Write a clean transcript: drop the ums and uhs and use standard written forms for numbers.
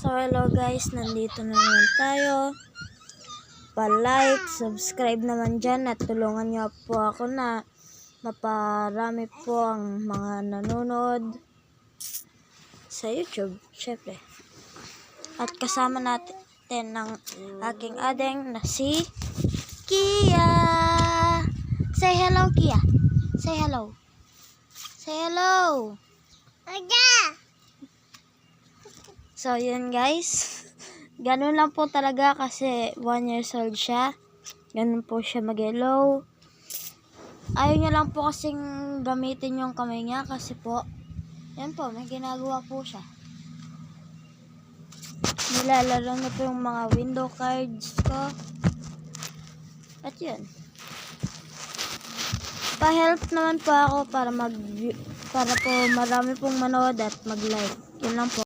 So hello guys, nandito na naman tayo. Pa-like, subscribe naman dyan at tulungan nyo po ako na maparami po ang mga nanonood sa YouTube, syempre. At kasama natin ng aking adeng na si Kia. Say hello, Kia. Say hello. Say hello. So, yun guys. Ganun lang po talaga kasi 1 years old siya. Ganun po siya mag-hello. Ayaw niya lang po kasing gamitin yung kamay niya kasi po, yan po, may ginagawa po siya. Nilalaro niya po yung mga window cards ko. At yun. Pa-help naman po ako para po marami pong manood at mag-like. Yun lang po.